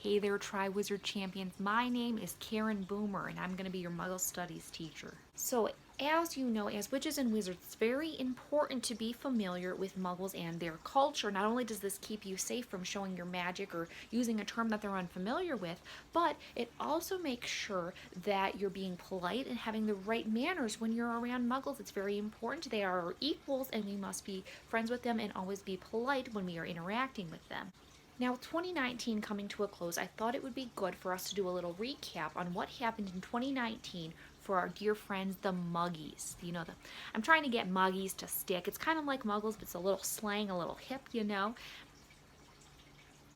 Hey there, TriWizard champions. My name is Karen Boomer, and I'm going to be your Muggle Studies teacher. So, as you know, as witches and wizards, it's very important to be familiar with Muggles and their culture. Not only does this keep you safe from showing your magic or using a term that they're unfamiliar with, but it also makes sure that you're being polite and having the right manners when you're around Muggles. It's very important. They are our equals, and we must be friends with them and always be polite when we are interacting with them. Now, with 2019 coming to a close, I thought it would be good for us to do a little recap on what happened in 2019 for our dear friends, the Muggies. I'm trying to get Muggies to stick. It's kind of like Muggles, but it's a little slang, a little hip.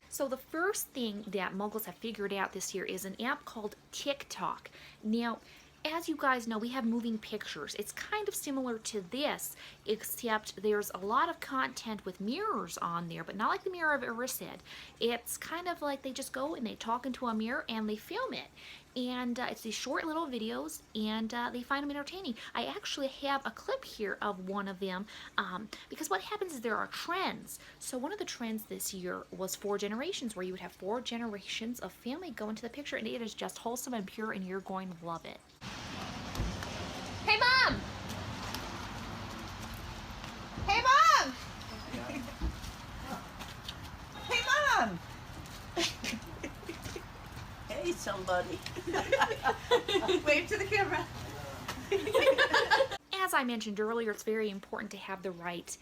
So the first thing that Muggles have figured out this year is an app called TikTok. Now, as you guys know, we have moving pictures. It's kind of similar to this, except there's a lot of content with mirrors on there, but not like the mirror of Erised. It's kind of like they just go and they talk into a mirror and they film it. And it's these short little videos, and they find them entertaining. I actually have a clip here of one of them, because what happens is there are trends. So one of the trends this year was 4 generations, where you would have 4 generations of family go into the picture, and it is just wholesome and pure, and you're going to love it. Hey, Mom! Hey, Mom! Hey, Mom! Hey, somebody. Wave to the camera. As I mentioned earlier, it's very important to have the right,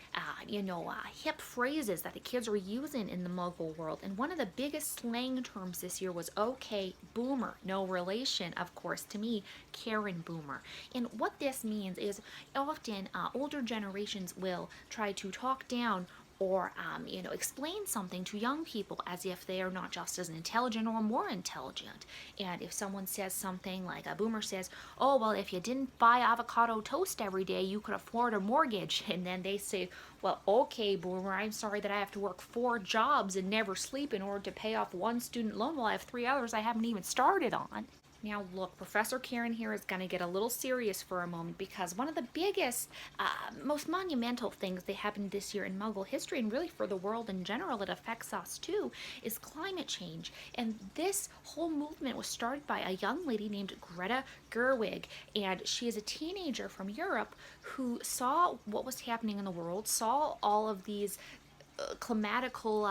hip phrases that the kids are using in the Muggle world. And one of the biggest slang terms this year was "okay, boomer." No relation, of course, to me, Karen Boomer. And what this means is often older generations will try to talk down or explain something to young people as if they are not just as intelligent or more intelligent. And if someone says something like, a boomer says, "Oh, well, if you didn't buy avocado toast every day, you could afford a mortgage." And then they say, "Well, okay, boomer, I'm sorry that I have to work 4 jobs and never sleep in order to pay off 1 student loan while I have 3 others I haven't even started on." Now look, Professor Karen here is going to get a little serious for a moment, because one of the biggest, most monumental things that happened this year in Muggle history, and really for the world in general, it affects us too, is climate change. And this whole movement was started by a young lady named Greta Gerwig, and she is a teenager from Europe who saw what was happening in the world, saw all of these climatical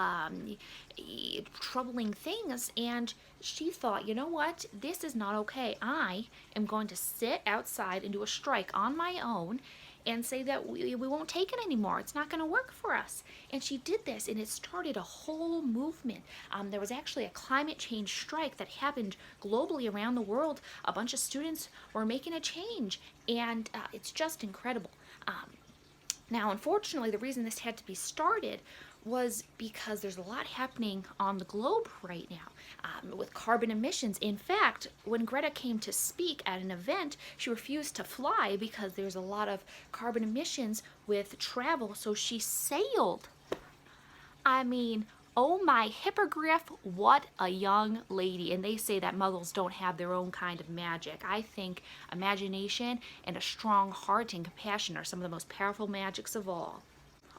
troubling things, and she thought, you know what, this is not okay. I am going to sit outside and do a strike on my own and say that we won't take it anymore. It's not going to work for us. And she did this, and it started a whole movement. There was actually a climate change strike that happened globally around the world. A bunch of students were making a change, and it's just incredible. Now, unfortunately, the reason this had to be started was because there's a lot happening on the globe right now with carbon emissions. In fact, when Greta came to speak at an event, she refused to fly because there's a lot of carbon emissions with travel, so she sailed. I mean, oh my hippogriff, what a young lady. And they say that Muggles don't have their own kind of magic. I think imagination and a strong heart and compassion are some of the most powerful magics of all.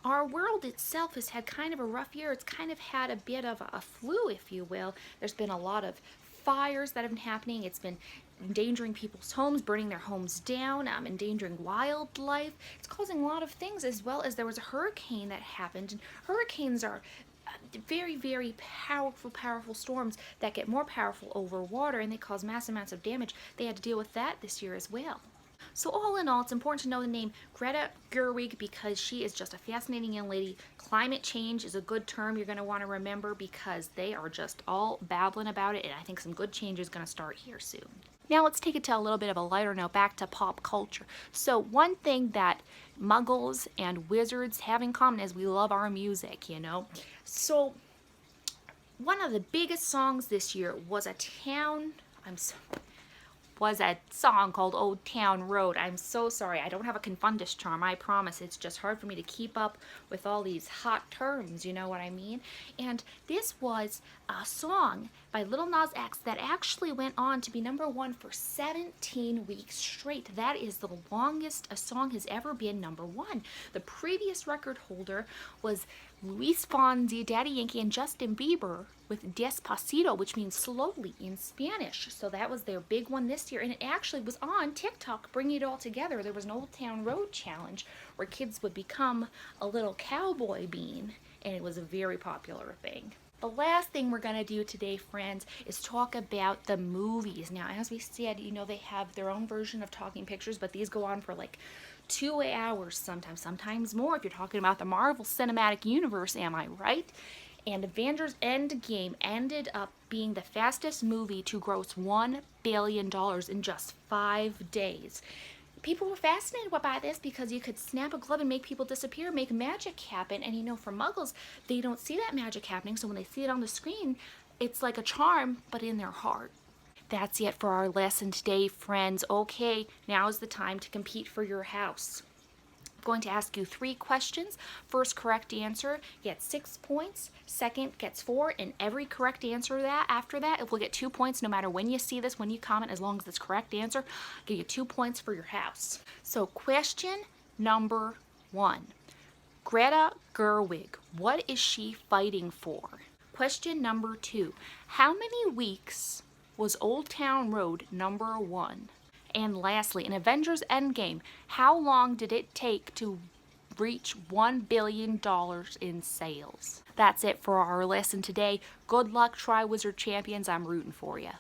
Our world itself has had kind of a rough year. It's kind of had a bit of a flu, if you will. There's been a lot of fires that have been happening. It's been endangering people's homes, burning their homes down, endangering wildlife. It's causing a lot of things, as well as there was a hurricane that happened. And hurricanes are very, very powerful storms that get more powerful over water, and they cause massive amounts of damage. They had to deal with that this year as well. So all in all, it's important to know the name Greta Gerwig because she is just a fascinating young lady. Climate change is a good term you're going to want to remember, because they are just all babbling about it, and I think some good change is going to start here soon. Now let's take it to a little bit of a lighter note, back to pop culture. So one thing that Muggles and wizards have in common is we love our music, So one of the biggest songs this year was a song called Old Town Road. I'm so sorry, I don't have a confundus charm, I promise. It's just hard for me to keep up with all these hot terms, you know what I mean? And this was a song by Lil Nas X that actually went on to be #1 for 17 weeks straight. That is the longest a song has ever been #1. The previous record holder was Luis Fonsi, Daddy Yankee, and Justin Bieber with Despacito, which means slowly in Spanish. So that was their big one this year, and it actually was on TikTok, bringing it all together. There was an Old Town Road challenge where kids would become a little cowboy bean, and it was a very popular thing. The last thing we're going to do today, friends, is talk about the movies. Now, as we said, you know, they have their own version of talking pictures, but these go on for like 2 hours sometimes more if you're talking about the Marvel Cinematic Universe, am I right? And Avengers Endgame ended up being the fastest movie to gross $1 billion in just 5 days. People were fascinated by this because you could snap a glove and make people disappear, make magic happen. And you know, for Muggles, they don't see that magic happening. So when they see it on the screen, it's like a charm, but in their heart. That's it for our lesson today, friends. Okay, now is the time to compete for your house. I'm going to ask you 3 questions. First correct answer gets 6 points. Second gets 4, and every correct answer after that, it will get 2 points no matter when you see this, when you comment, as long as it's correct answer. I'll give you 2 points for your house. So question number 1. Greta Gerwig, what is she fighting for? Question number 2. How many weeks was Old Town Road #1? And lastly, in Avengers Endgame, how long did it take to reach $1 billion in sales? That's it for our lesson today. Good luck, TriWizard champions. I'm rooting for you.